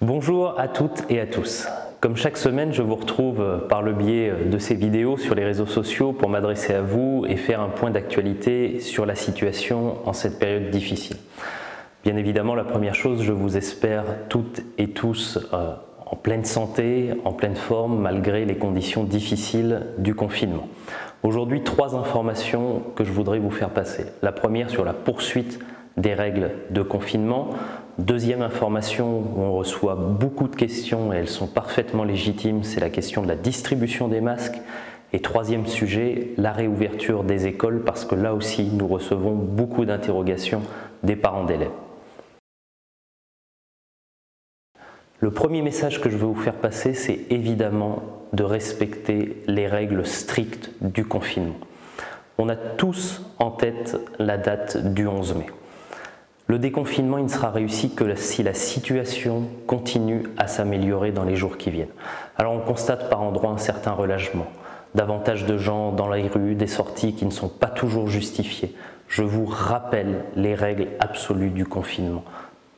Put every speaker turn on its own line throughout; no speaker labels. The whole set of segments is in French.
Bonjour à toutes et à tous. Comme chaque semaine, je vous retrouve par le biais de ces vidéos sur les réseaux sociaux pour m'adresser à vous et faire un point d'actualité sur la situation en cette période difficile. Bien évidemment, la première chose, je vous espère toutes et tous en pleine santé, en pleine forme, malgré les conditions difficiles du confinement. Aujourd'hui, 3 informations que je voudrais vous faire passer. La première sur la poursuite des règles de confinement. Deuxième information où on reçoit beaucoup de questions et elles sont parfaitement légitimes, c'est la question de la distribution des masques. Et troisième sujet, la réouverture des écoles, parce que là aussi nous recevons beaucoup d'interrogations des parents d'élèves. Le premier message que je veux vous faire passer, c'est évidemment de respecter les règles strictes du confinement. On a tous en tête la date du 11 mai. Le déconfinement, il ne sera réussi que si la situation continue à s'améliorer dans les jours qui viennent. Alors on constate par endroits un certain relâchement, davantage de gens dans les rues, des sorties qui ne sont pas toujours justifiées. Je vous rappelle les règles absolues du confinement.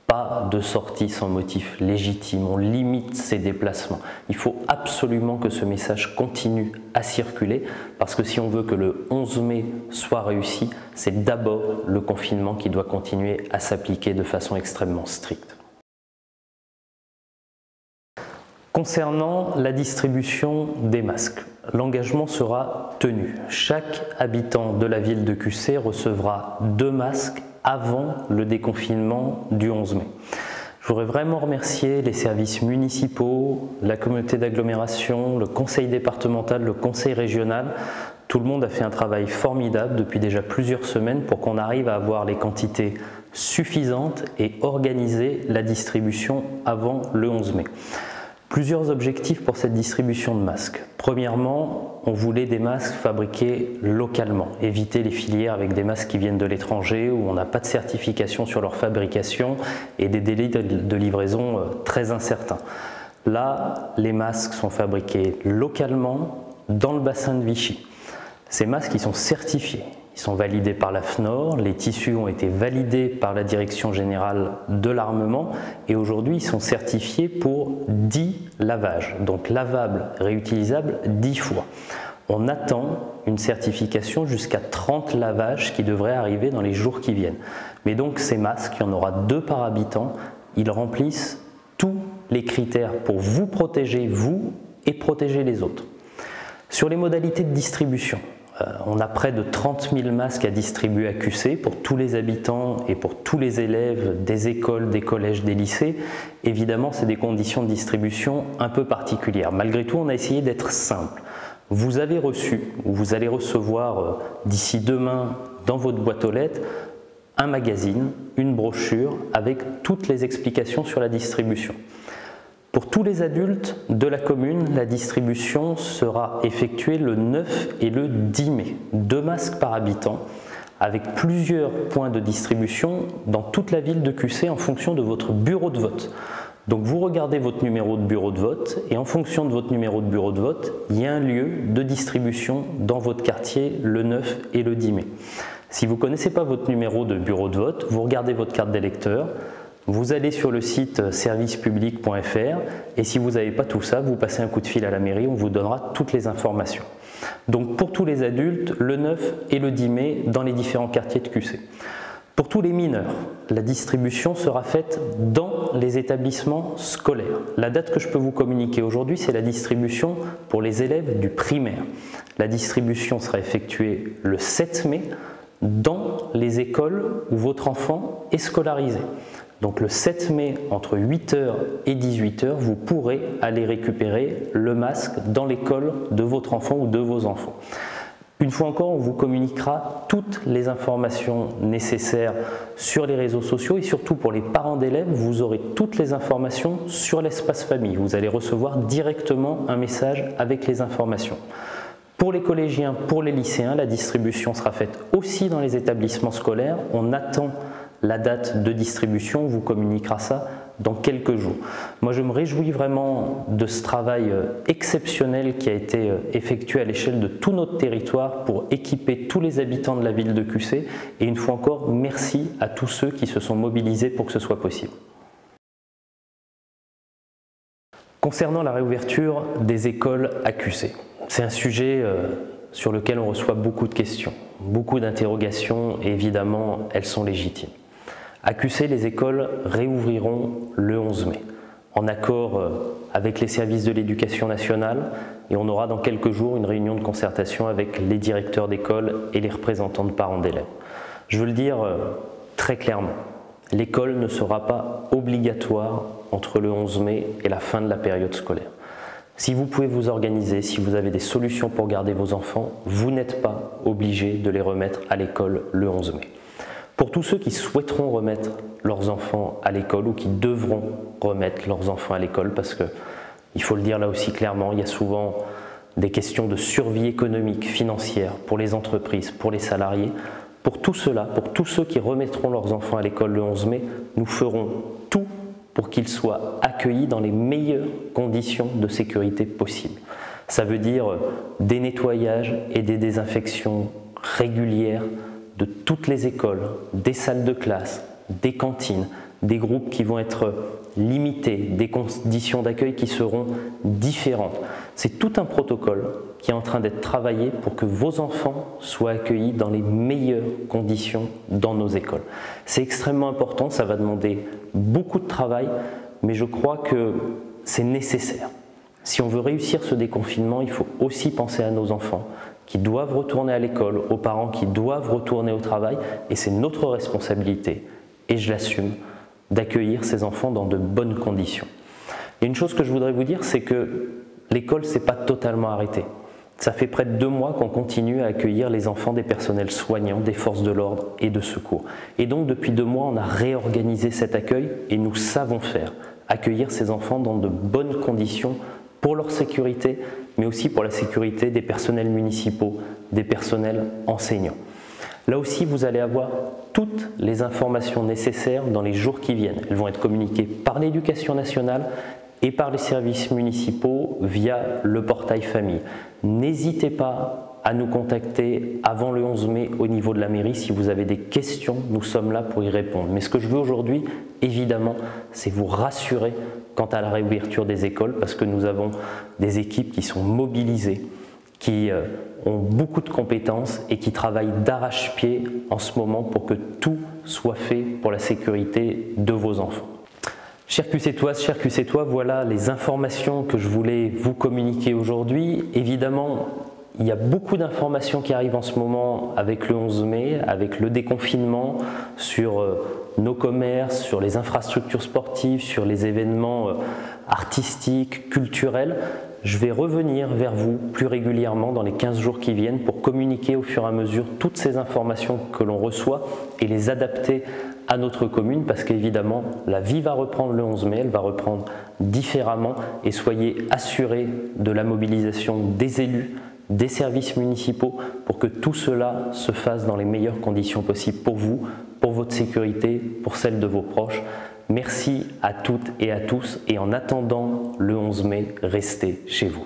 Pas de sortie sans motif légitime, on limite ces déplacements. Il faut absolument que ce message continue à circuler parce que si on veut que le 11 mai soit réussi, c'est d'abord le confinement qui doit continuer à s'appliquer de façon extrêmement stricte. Concernant la distribution des masques, l'engagement sera tenu. Chaque habitant de la ville de QC recevra 2 masques avant le déconfinement du 11 mai. Je voudrais vraiment remercier les services municipaux, la communauté d'agglomération, le conseil départemental, le conseil régional. Tout le monde a fait un travail formidable depuis déjà plusieurs semaines pour qu'on arrive à avoir les quantités suffisantes et organiser la distribution avant le 11 mai. Plusieurs objectifs pour cette distribution de masques. Premièrement, on voulait des masques fabriqués localement, éviter les filières avec des masques qui viennent de l'étranger où on n'a pas de certification sur leur fabrication et des délais de livraison très incertains. Là, les masques sont fabriqués localement dans le bassin de Vichy. Ces masques, ils sont certifiés. Ils sont validés par la FNOR, les tissus ont été validés par la Direction Générale de l'Armement et aujourd'hui ils sont certifiés pour 10 lavages, donc lavables, réutilisables 10 fois. On attend une certification jusqu'à 30 lavages qui devraient arriver dans les jours qui viennent. Mais donc ces masques, il y en aura 2 par habitant, ils remplissent tous les critères pour vous protéger, vous, et protéger les autres. Sur les modalités de distribution, on a près de 30 000 masques à distribuer à QC pour tous les habitants et pour tous les élèves des écoles, des collèges, des lycées. Évidemment, c'est des conditions de distribution un peu particulières. Malgré tout, on a essayé d'être simple. Vous avez reçu, ou vous allez recevoir d'ici demain dans votre boîte aux lettres, un magazine, une brochure avec toutes les explications sur la distribution. Pour tous les adultes de la commune, la distribution sera effectuée le 9 et le 10 mai. 2 masques par habitant, avec plusieurs points de distribution dans toute la ville de QC en fonction de votre bureau de vote. Donc vous regardez votre numéro de bureau de vote et en fonction de votre numéro de bureau de vote, il y a un lieu de distribution dans votre quartier le 9 et le 10 mai. Si vous ne connaissez pas votre numéro de bureau de vote, vous regardez votre carte d'électeur, vous allez sur le site servicepublic.fr et si vous n'avez pas tout ça, vous passez un coup de fil à la mairie, on vous donnera toutes les informations. Donc pour tous les adultes, le 9 et le 10 mai dans les différents quartiers de QC. Pour tous les mineurs, la distribution sera faite dans les établissements scolaires. La date que je peux vous communiquer aujourd'hui, c'est la distribution pour les élèves du primaire. La distribution sera effectuée le 7 mai dans les écoles où votre enfant est scolarisé. Donc le 7 mai, entre 8 h et 18 h, vous pourrez aller récupérer le masque dans l'école de votre enfant ou de vos enfants. Une fois encore, on vous communiquera toutes les informations nécessaires sur les réseaux sociaux et surtout pour les parents d'élèves, vous aurez toutes les informations sur l'espace famille. Vous allez recevoir directement un message avec les informations. Pour les collégiens, pour les lycéens, la distribution sera faite aussi dans les établissements scolaires. On attend la date de distribution, on vous communiquera ça dans quelques jours. Moi je me réjouis vraiment de ce travail exceptionnel qui a été effectué à l'échelle de tout notre territoire pour équiper tous les habitants de la ville de QC et une fois encore merci à tous ceux qui se sont mobilisés pour que ce soit possible. Concernant la réouverture des écoles à QC, c'est un sujet sur lequel on reçoit beaucoup de questions, beaucoup d'interrogations et évidemment elles sont légitimes. À QC, les écoles réouvriront le 11 mai, en accord avec les services de l'éducation nationale et on aura dans quelques jours une réunion de concertation avec les directeurs d'école et les représentants de parents d'élèves. Je veux le dire très clairement, l'école ne sera pas obligatoire entre le 11 mai et la fin de la période scolaire. Si vous pouvez vous organiser, si vous avez des solutions pour garder vos enfants, vous n'êtes pas obligé de les remettre à l'école le 11 mai. Pour tous ceux qui souhaiteront remettre leurs enfants à l'école ou qui devront remettre leurs enfants à l'école, parce que, il faut le dire là aussi clairement, il y a souvent des questions de survie économique, financière, pour les entreprises, pour les salariés. Pour tout cela, pour tous ceux qui remettront leurs enfants à l'école le 11 mai, nous ferons tout pour qu'ils soient accueillis dans les meilleures conditions de sécurité possibles. Ça veut dire des nettoyages et des désinfections régulières de toutes les écoles, des salles de classe, des cantines, des groupes qui vont être limités, des conditions d'accueil qui seront différentes. C'est tout un protocole qui est en train d'être travaillé pour que vos enfants soient accueillis dans les meilleures conditions dans nos écoles. C'est extrêmement important, ça va demander beaucoup de travail, mais je crois que c'est nécessaire. Si on veut réussir ce déconfinement, il faut aussi penser à nos enfants qui doivent retourner à l'école, aux parents qui doivent retourner au travail, et c'est notre responsabilité, et je l'assume, d'accueillir ces enfants dans de bonnes conditions. Et une chose que je voudrais vous dire, c'est que l'école ne s'est pas totalement arrêtée. Ça fait près de 2 mois qu'on continue à accueillir les enfants des personnels soignants, des forces de l'ordre et de secours. Et donc depuis 2 mois, on a réorganisé cet accueil et nous savons faire, accueillir ces enfants dans de bonnes conditions pour leur sécurité, mais aussi pour la sécurité des personnels municipaux, des personnels enseignants. Là aussi, vous allez avoir toutes les informations nécessaires dans les jours qui viennent. Elles vont être communiquées par l'Éducation nationale et par les services municipaux via le portail famille. N'hésitez pas à nous contacter avant le 11 mai au niveau de la mairie si vous avez des questions, nous sommes là pour y répondre. Mais ce que je veux aujourd'hui, évidemment, c'est vous rassurer quant à la réouverture des écoles parce que nous avons des équipes qui sont mobilisées, qui ont beaucoup de compétences et qui travaillent d'arrache-pied en ce moment pour que tout soit fait pour la sécurité de vos enfants. Chers QCtoises, chers QCtois, voilà les informations que je voulais vous communiquer aujourd'hui. Évidemment, il y a beaucoup d'informations qui arrivent en ce moment avec le 11 mai, avec le déconfinement, sur nos commerces, sur les infrastructures sportives, sur les événements artistiques, culturels. Je vais revenir vers vous plus régulièrement dans les 15 jours qui viennent pour communiquer au fur et à mesure toutes ces informations que l'on reçoit et les adapter à notre commune parce qu'évidemment la vie va reprendre le 11 mai, elle va reprendre différemment et soyez assurés de la mobilisation des élus, des services municipaux pour que tout cela se fasse dans les meilleures conditions possibles pour vous, pour votre sécurité, pour celle de vos proches. Merci à toutes et à tous et en attendant le 11 mai, restez chez vous.